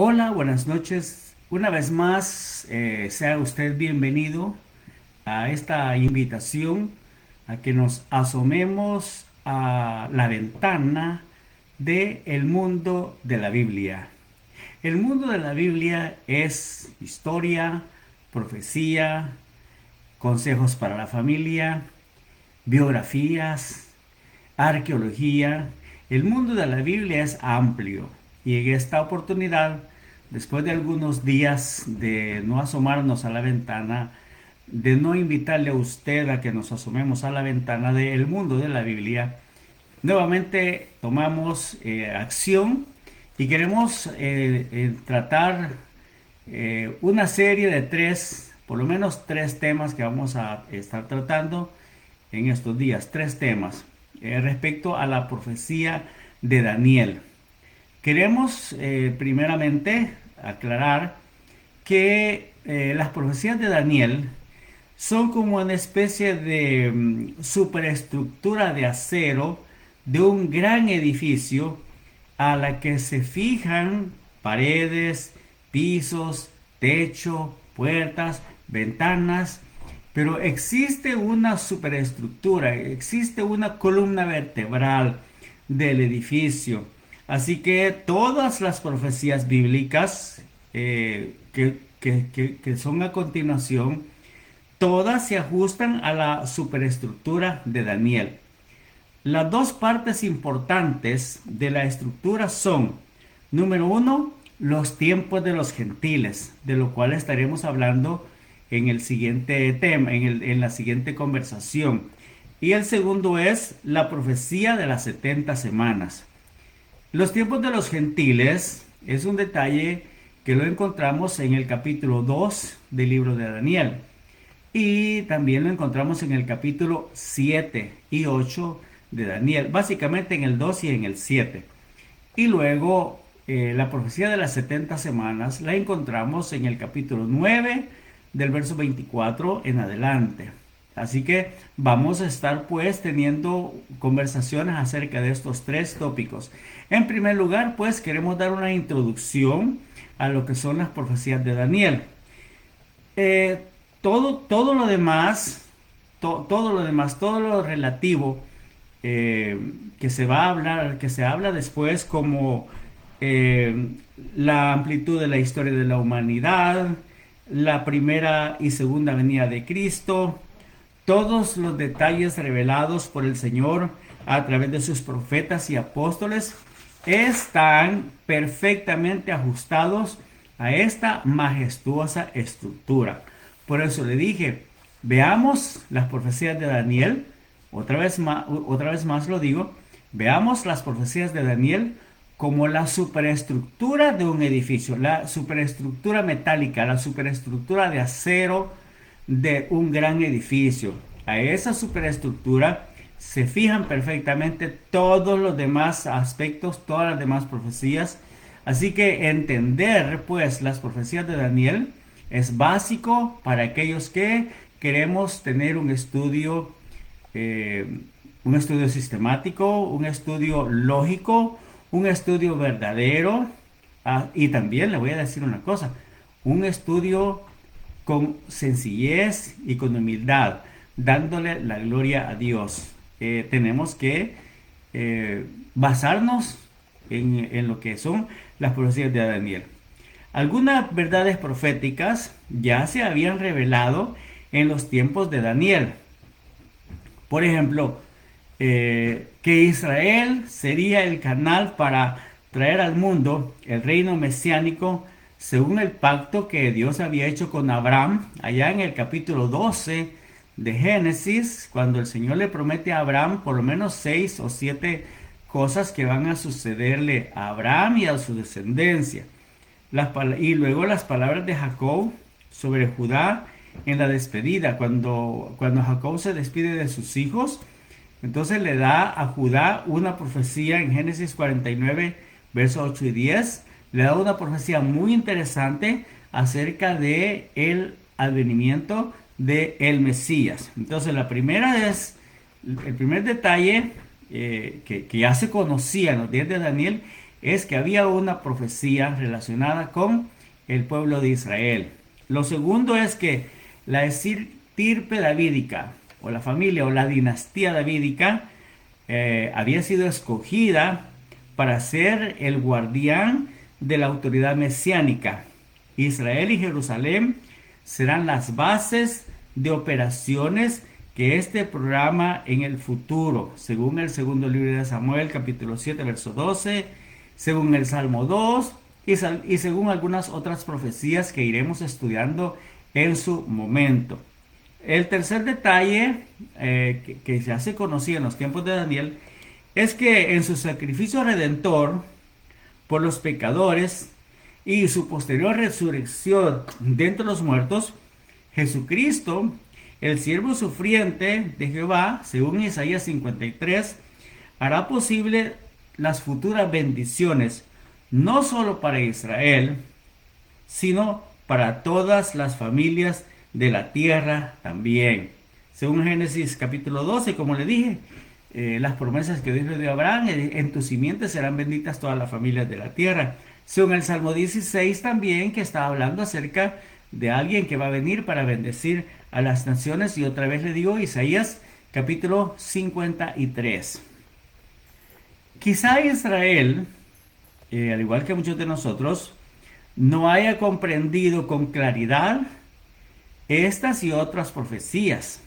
Hola, buenas noches. Una vez más, sea usted bienvenido a esta invitación a que nos asomemos a la ventana del mundo de la Biblia. El mundo de la Biblia es historia, profecía, consejos para la familia, biografías, arqueología. El mundo de la Biblia es amplio y en esta oportunidad, después de algunos días de no asomarnos a la ventana, de no invitarle a usted a que nos asomemos a la ventana del mundo de la Biblia, nuevamente tomamos acción y queremos tratar una serie de tres, por lo menos tres temas que vamos a estar tratando en estos días, tres temas respecto a la profecía de Daniel. Queremos primeramente aclarar que las profecías de Daniel son como una especie de superestructura de acero de un gran edificio a la que se fijan paredes, pisos, techo, puertas, ventanas, pero existe una superestructura, existe una columna vertebral del edificio. Así que todas las profecías bíblicas que son a continuación, todas se ajustan a la superestructura de Daniel. Las dos partes importantes de la estructura son, número uno, los tiempos de los gentiles, de lo cual estaremos hablando en el siguiente tema, en la siguiente conversación. Y el segundo es la profecía de las 70 semanas. Los tiempos de los gentiles es un detalle que lo encontramos en el capítulo 2 del libro de Daniel. Y también lo encontramos en el capítulo 7 y 8 de Daniel, básicamente en el 2 y en el 7. Y luego la profecía de las 70 semanas la encontramos en el capítulo 9 del verso 24 en adelante. Así que vamos a estar pues teniendo conversaciones acerca de estos tres tópicos. En primer lugar, pues queremos dar una introducción a lo que son las profecías de Daniel. Eh, todo lo demás, todo lo relativo que se va a hablar, que se habla después como eh, la amplitud de la historia de la humanidad, la primera y segunda venida de Cristo, todos los detalles revelados por el Señor a través de sus profetas y apóstoles están perfectamente ajustados a esta majestuosa estructura. Por eso le dije, veamos las profecías de Daniel, otra vez más lo digo, veamos las profecías de Daniel como la superestructura de un edificio, la superestructura metálica, la superestructura de acero de un gran edificio. A esa superestructura se fijan perfectamente todos los demás aspectos, todas las demás profecías. Así que entender pues las profecías de Daniel es básico para aquellos que queremos tener eh, un estudio sistemático, un estudio lógico, un estudio verdadero. Y también le voy a decir una cosa, un estudio con sencillez y con humildad, dándole la gloria a Dios. Tenemos que basarnos en lo que son las profecías de Daniel. Algunas verdades proféticas ya se habían revelado en los tiempos de Daniel. Por ejemplo, que Israel sería el canal para traer al mundo el reino mesiánico según el pacto que Dios había hecho con Abraham, allá en el capítulo 12 de Génesis, cuando el Señor le promete a Abraham por lo menos 6 o 7 cosas que van a sucederle a Abraham y a su descendencia. Y luego las palabras de Jacob sobre Judá en la despedida, cuando Jacob se despide de sus hijos, entonces le da a Judá una profecía en Génesis 49, versos 8 y 10. Le da una profecía muy interesante acerca de el advenimiento de el Mesías. Entonces la primera es, el primer detalle que ya se conocía en los días de Daniel es que había una profecía relacionada con el pueblo de Israel. Lo segundo es que la estirpe davídica, o la familia, o la dinastía davídica, había sido escogida para ser el guardián de la autoridad mesiánica. Israel y Jerusalén serán las bases de operaciones que este programa en el futuro, según el segundo libro de Samuel, capítulo 7, verso 12, según el Salmo 2 y según algunas otras profecías que iremos estudiando en su momento. El tercer detalle que ya se conocía en los tiempos de Daniel es que en su sacrificio redentor por los pecadores y su posterior resurrección de entre los muertos, Jesucristo, el siervo sufriente de Jehová, según Isaías 53, hará posible las futuras bendiciones, no solo para Israel, sino para todas las familias de la tierra también. Según Génesis capítulo 12, como le dije, las promesas que Dios le dio a Abraham, en tu simiente serán benditas todas las familias de la tierra. Según el Salmo 16 también, que está hablando acerca de alguien que va a venir para bendecir a las naciones. Y otra vez le digo, Isaías capítulo 53. Quizá Israel, al igual que muchos de nosotros, no haya comprendido con claridad estas y otras profecías,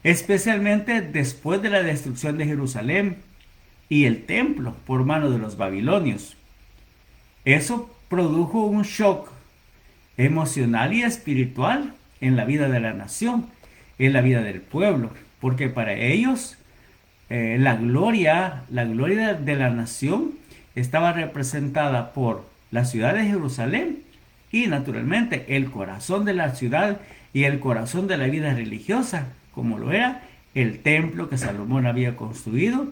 especialmente después de la destrucción de Jerusalén y el templo por mano de los babilonios. Eso produjo un shock emocional y espiritual en la vida de la nación, en la vida del pueblo, porque para ellos la gloria de la nación estaba representada por la ciudad de Jerusalén y naturalmente el corazón de la ciudad y el corazón de la vida religiosa, como lo era el templo que Salomón había construido.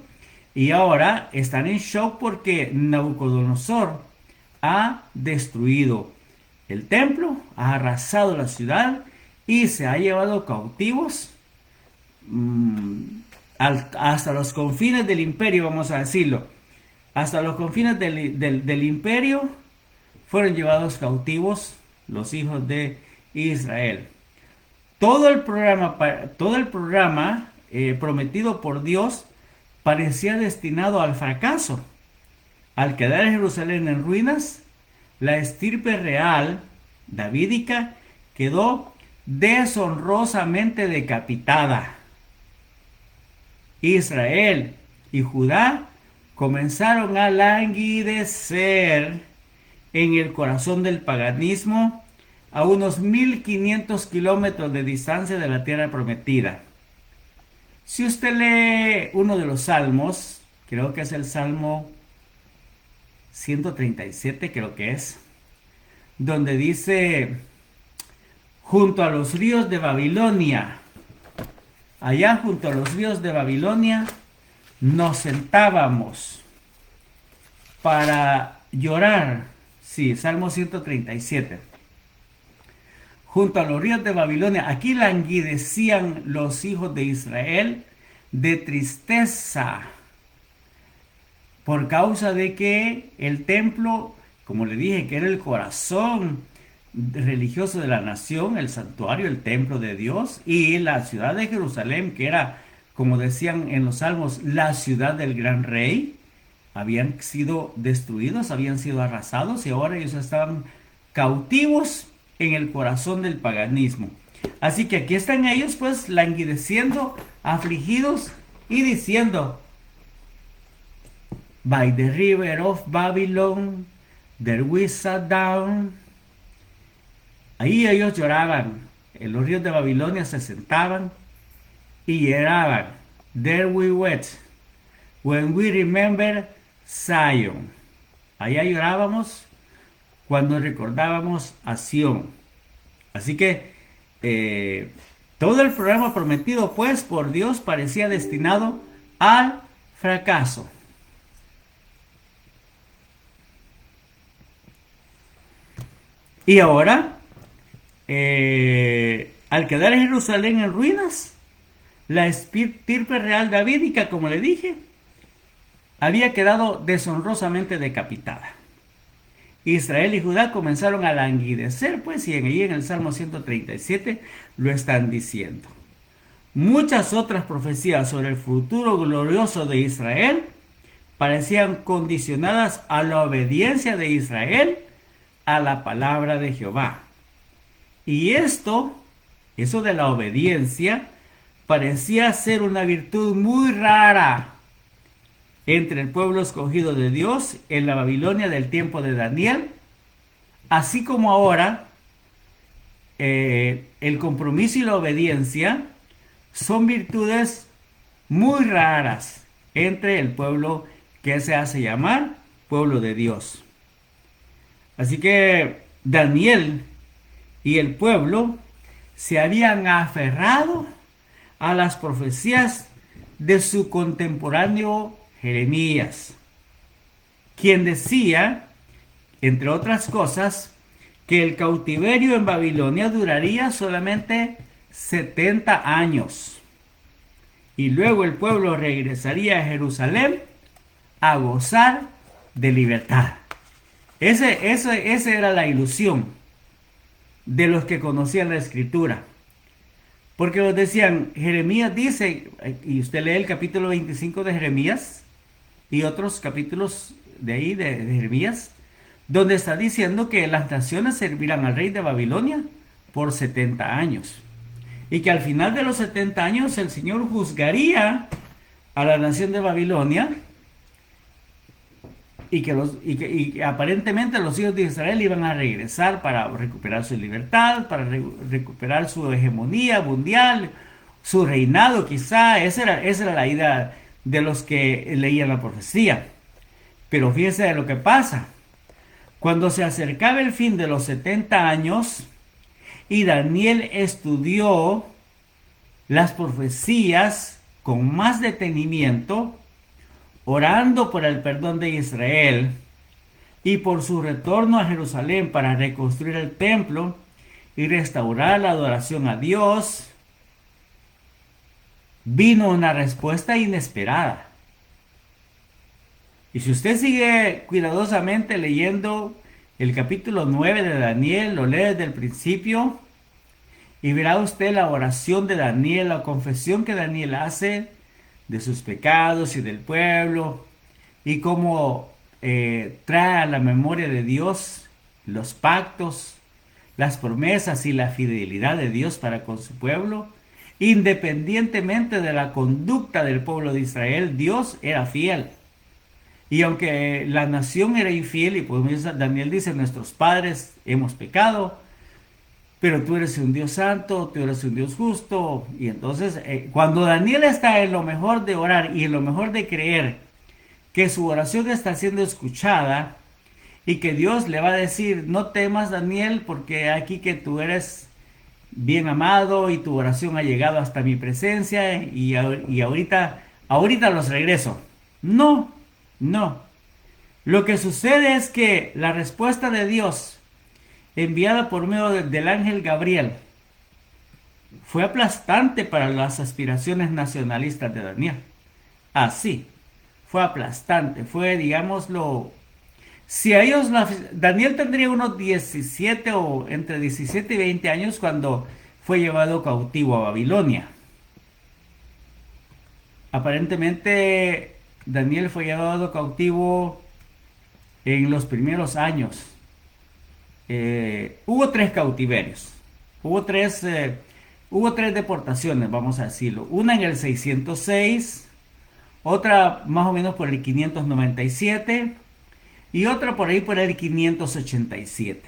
Y ahora están en shock porque Nabucodonosor ha destruido el templo, ha arrasado la ciudad y se ha llevado cautivos hasta los confines del imperio, vamos a decirlo. Hasta los confines del imperio fueron llevados cautivos los hijos de Israel. Todo el programa prometido por Dios parecía destinado al fracaso. Al quedar Jerusalén en ruinas, la estirpe real davídica quedó deshonrosamente decapitada. Israel y Judá comenzaron a languidecer en el corazón del paganismo a unos 1500 kilómetros de distancia de la tierra prometida. Si usted lee uno de los salmos, creo que es el Salmo 137, creo que es, donde dice, junto a los ríos de Babilonia, allá junto a los ríos de Babilonia, nos sentábamos para llorar. Sí, Salmo 137. Junto a los ríos de Babilonia, aquí languidecían los hijos de Israel de tristeza por causa de que el templo, como le dije, que era el corazón religioso de la nación, el santuario, el templo de Dios, y la ciudad de Jerusalén, que era, como decían en los salmos, la ciudad del gran rey, habían sido destruidos, habían sido arrasados y ahora ellos estaban cautivos en el corazón del paganismo. Así que aquí están ellos pues languideciendo, afligidos y diciendo, by the river of Babylon, there we sat down. Ahí ellos lloraban, en los ríos de Babilonia se sentaban y lloraban. There we wept, when we remember Zion. Allá llorábamos cuando recordábamos a Sión. Así que todo el programa prometido pues por Dios parecía destinado al fracaso. Y ahora, al quedar Jerusalén en ruinas, la estirpe real davídica, como le dije, había quedado deshonrosamente decapitada. Israel y Judá comenzaron a languidecer, pues, y ahí en el Salmo 137 lo están diciendo. Muchas otras profecías sobre el futuro glorioso de Israel parecían condicionadas a la obediencia de Israel a la palabra de Jehová. Y eso de la obediencia, parecía ser una virtud muy rara entre el pueblo escogido de Dios en la Babilonia del tiempo de Daniel, así como ahora el compromiso y la obediencia son virtudes muy raras entre el pueblo que se hace llamar pueblo de Dios. Así que Daniel y el pueblo se habían aferrado a las profecías de su contemporáneo Jeremías, quien decía, entre otras cosas, que el cautiverio en Babilonia duraría solamente 70 años y luego el pueblo regresaría a Jerusalén a gozar de libertad. Esa era la ilusión de los que conocían la escritura. Porque los decían, Jeremías dice, y usted lee el capítulo 25 de Jeremías y otros capítulos de ahí de Jeremías, donde está diciendo que las naciones servirán al rey de Babilonia por 70 años. Y que al final de los 70 años el Señor juzgaría a la nación de Babilonia y aparentemente los hijos de Israel iban a regresar para recuperar su libertad, para recuperar su hegemonía mundial, su reinado quizá. Esa era la idea de los que leían la profecía. Pero fíjense de lo que pasa. Cuando se acercaba el fin de los 70 años y Daniel estudió las profecías con más detenimiento, orando por el perdón de Israel y por su retorno a Jerusalén para reconstruir el templo y restaurar la adoración a Dios, vino una respuesta inesperada. Y si usted sigue cuidadosamente leyendo el capítulo 9 de Daniel, lo lee desde el principio y verá usted la oración de Daniel, la confesión que Daniel hace de sus pecados y del pueblo, y cómo trae a la memoria de Dios los pactos, las promesas y la fidelidad de Dios para con su pueblo. Independientemente de la conducta del pueblo de Israel, Dios era fiel. Y aunque la nación era infiel, y pues Daniel dice, nuestros padres hemos pecado, pero tú eres un Dios santo, tú eres un Dios justo. Y entonces, cuando Daniel está en lo mejor de orar y en lo mejor de creer que su oración está siendo escuchada y que Dios le va a decir, no temas Daniel, porque aquí que tú eres bien amado y tu oración ha llegado hasta mi presencia y ahorita los regreso. No, no. Lo que sucede es que la respuesta de Dios enviada por medio del ángel Gabriel fue aplastante para las aspiraciones nacionalistas de Daniel. Así, fue aplastante, fue, digámoslo, si a ellos, Daniel tendría unos 17 o entre 17 y 20 años cuando fue llevado cautivo a Babilonia. Aparentemente, Daniel fue llevado cautivo en los primeros años. Hubo 3 cautiverios, hubo tres deportaciones, vamos a decirlo. Una en el 606, otra más o menos por el 597 y otra por ahí por el 587.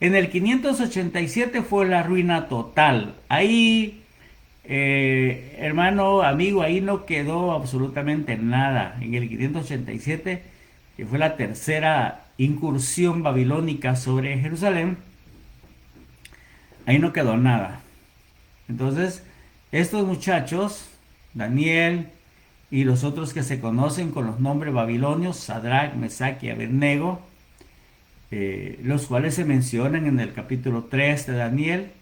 En el 587 fue la ruina total. Ahí, hermano, amigo, ahí no quedó absolutamente nada. En el 587, que fue la tercera incursión babilónica sobre Jerusalén, ahí no quedó nada. Entonces, estos muchachos, Daniel y los otros que se conocen con los nombres babilonios, Sadrach, Mesach y Abednego, los cuales se mencionan en el capítulo 3 de Daniel,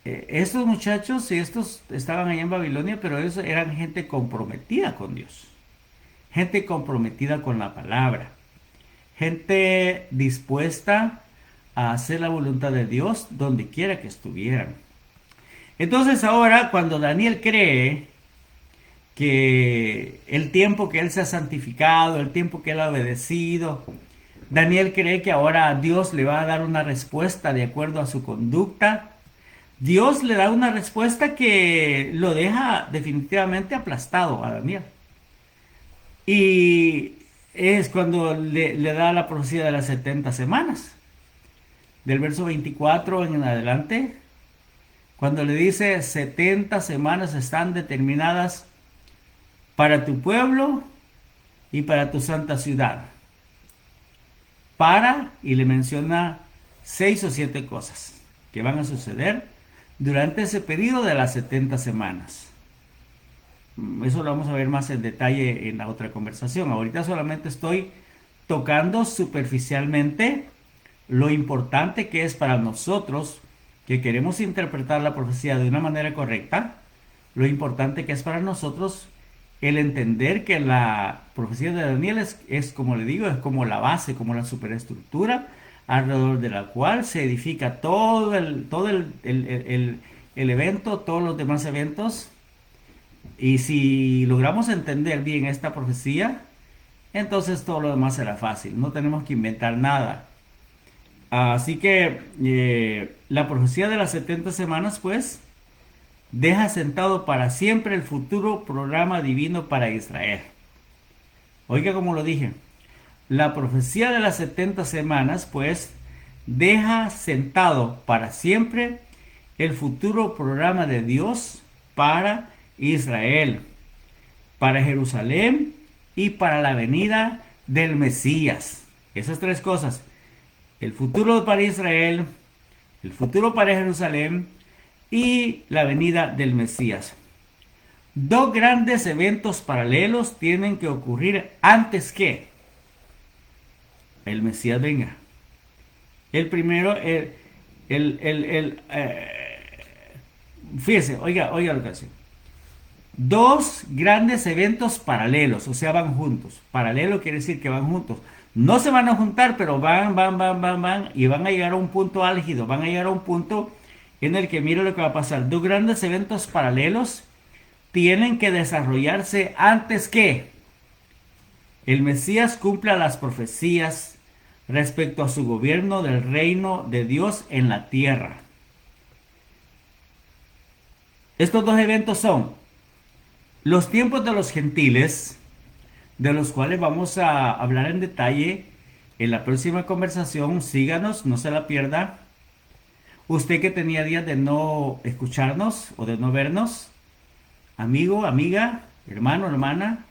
estos muchachos y estos estaban allá en Babilonia, pero ellos eran gente comprometida con Dios. gente comprometida con la palabra, gente dispuesta a hacer la voluntad de Dios donde quiera que estuvieran. Entonces ahora cuando Daniel cree que el tiempo que él se ha santificado, el tiempo que él ha obedecido, Daniel cree que ahora Dios le va a dar una respuesta de acuerdo a su conducta. Dios le da una respuesta que lo deja definitivamente aplastado a Daniel. Y es cuando le da la profecía de las 70 semanas. Del verso 24 en adelante, cuando le dice 70 semanas están determinadas para tu pueblo y para tu santa ciudad. Y le menciona 6 o 7 cosas que van a suceder durante ese periodo de las 70 semanas. Eso lo vamos a ver más en detalle en la otra conversación. Ahorita solamente estoy tocando superficialmente lo importante que es para nosotros que queremos interpretar la profecía de una manera correcta, lo importante que es para nosotros el entender que la profecía de Daniel es, como le digo, es como la base, como la superestructura alrededor de la cual se edifica todo el evento, todos los demás eventos. Y si logramos entender bien esta profecía, entonces todo lo demás será fácil. No tenemos que inventar nada. Así que la profecía de las 70 semanas, pues, deja sentado para siempre el futuro programa divino para Israel. Oiga, como lo dije, la profecía de las 70 semanas, pues, deja sentado para siempre el futuro programa de Dios para Israel, para Jerusalén y para la venida del Mesías. Esas 3 cosas: el futuro para Israel, el futuro para Jerusalén y la venida del Mesías. 2 grandes eventos paralelos tienen que ocurrir antes que el Mesías venga. El primero, fíjese, oiga lo que hace. 2 grandes eventos paralelos, o sea, van juntos. Paralelo quiere decir que van juntos. No se van a juntar, pero van, y van a llegar a un punto álgido, van a llegar a un punto en el que mire lo que va a pasar. 2 grandes eventos paralelos tienen que desarrollarse antes que el Mesías cumpla las profecías respecto a su gobierno del reino de Dios en la tierra. Estos 2 eventos son los tiempos de los gentiles, de los cuales vamos a hablar en detalle en la próxima conversación. Síganos, no se la pierda. Usted que tenía días de no escucharnos o de no vernos, amigo, amiga, hermano, hermana,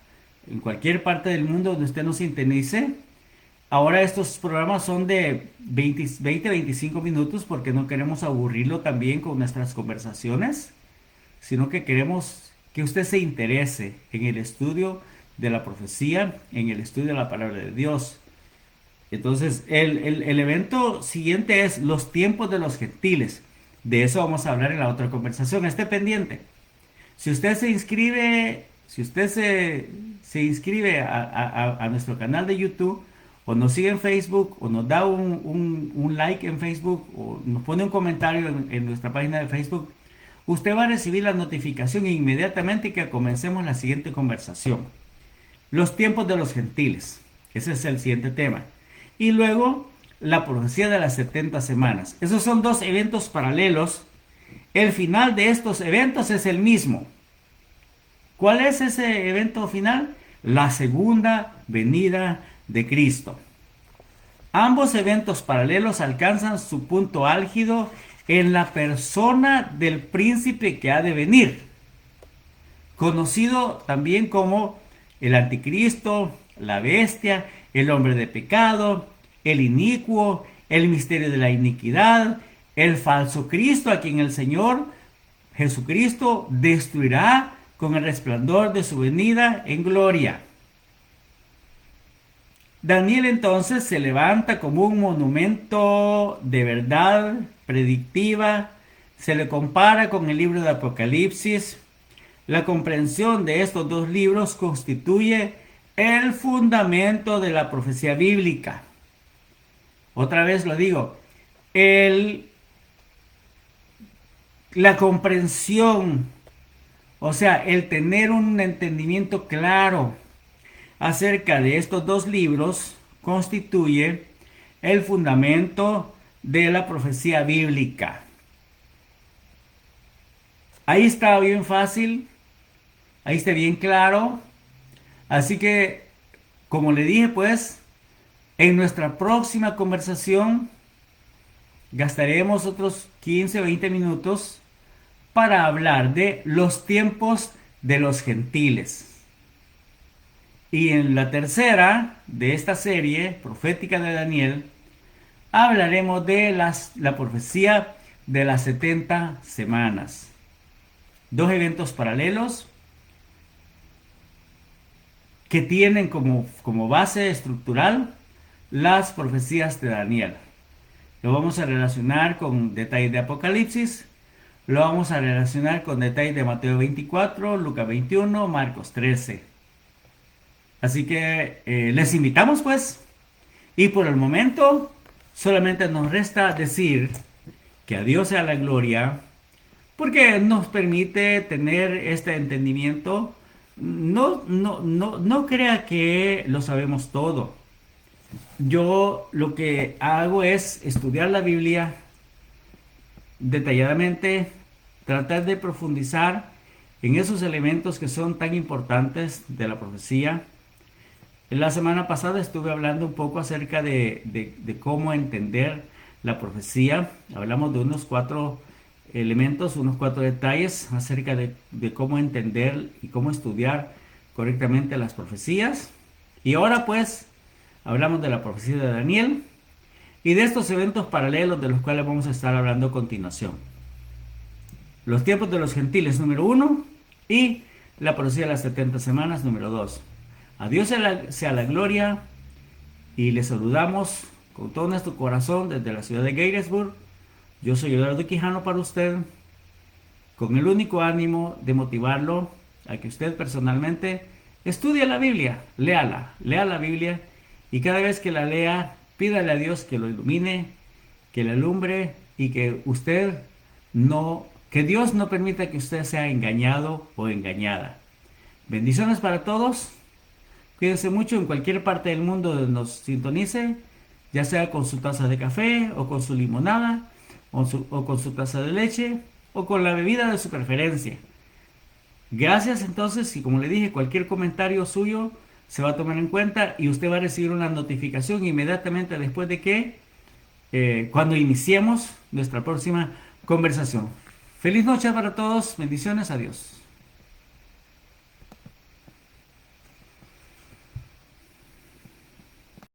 en cualquier parte del mundo donde usted nos sintonice, ahora estos programas son de 20-25 minutos porque no queremos aburrirlo también con nuestras conversaciones, sino que queremos que usted se interese en el estudio de la profecía, en el estudio de la palabra de Dios. Entonces, el evento siguiente es los tiempos de los gentiles. De eso vamos a hablar en la otra conversación. Esté pendiente. Si usted se inscribe, se inscribe a nuestro canal de YouTube, o nos sigue en Facebook, o nos da un like en Facebook, o nos pone un comentario en nuestra página de Facebook, usted va a recibir la notificación inmediatamente que comencemos la siguiente conversación. Los tiempos de los gentiles. Ese es el siguiente tema. Y luego, la profecía de las 70 semanas. Esos son 2 eventos paralelos. El final de estos eventos es el mismo. ¿Cuál es ese evento final? La segunda venida de Cristo. Ambos eventos paralelos alcanzan su punto álgido en la persona del príncipe que ha de venir, conocido también como el anticristo, la bestia, el hombre de pecado, el inicuo, el misterio de la iniquidad, el falso Cristo, a quien el Señor Jesucristo destruirá con el resplandor de su venida en gloria. Daniel entonces se levanta como un monumento de verdad predictiva, se le compara con el libro de Apocalipsis. La comprensión de estos 2 libros constituye el fundamento de la profecía bíblica. Otra vez lo digo, el, la comprensión, o sea, el tener un entendimiento claro acerca de estos dos libros constituye el fundamento de la profecía bíblica. Ahí está bien fácil, ahí está bien claro. Así que, como le dije, pues, en nuestra próxima conversación gastaremos otros 15 o 20 minutos para hablar de los tiempos de los gentiles. Y en la tercera de esta serie profética de Daniel, hablaremos de la profecía de las 70 semanas. Dos eventos paralelos que tienen como base estructural las profecías de Daniel. Lo vamos a relacionar con detalles de Apocalipsis, lo vamos a relacionar con detalles de Mateo 24, Lucas 21, Marcos 13. Así que les invitamos pues, y por el momento solamente nos resta decir que a Dios sea la gloria, porque nos permite tener este entendimiento. No crea que lo sabemos todo. Yo lo que hago es estudiar la Biblia detalladamente, tratar de profundizar en esos elementos que son tan importantes de la profecía. La semana pasada estuve hablando un poco acerca de cómo entender la profecía. Hablamos de unos 4 elementos, unos 4 detalles acerca de cómo entender y cómo estudiar correctamente las profecías. Y ahora pues hablamos de la profecía de Daniel y de estos eventos paralelos de los cuales vamos a estar hablando a continuación. Los tiempos de los gentiles número 1 y la profecía de las 70 semanas número 2. A Dios sea la gloria y le saludamos con todo nuestro corazón desde la ciudad de Gettysburg. Yo soy Eduardo Quijano para usted, con el único ánimo de motivarlo a que usted personalmente estudie la Biblia, lea la Biblia y cada vez que la lea, pídale a Dios que lo ilumine, que le alumbre y que que Dios no permita que usted sea engañado o engañada. Bendiciones para todos. Cuídense mucho en cualquier parte del mundo donde nos sintonice, ya sea con su taza de café o con su limonada o con su taza de leche o con la bebida de su preferencia. Gracias entonces y como le dije, cualquier comentario suyo se va a tomar en cuenta y usted va a recibir una notificación inmediatamente después de cuando iniciemos nuestra próxima conversación. Feliz noche para todos, bendiciones, adiós.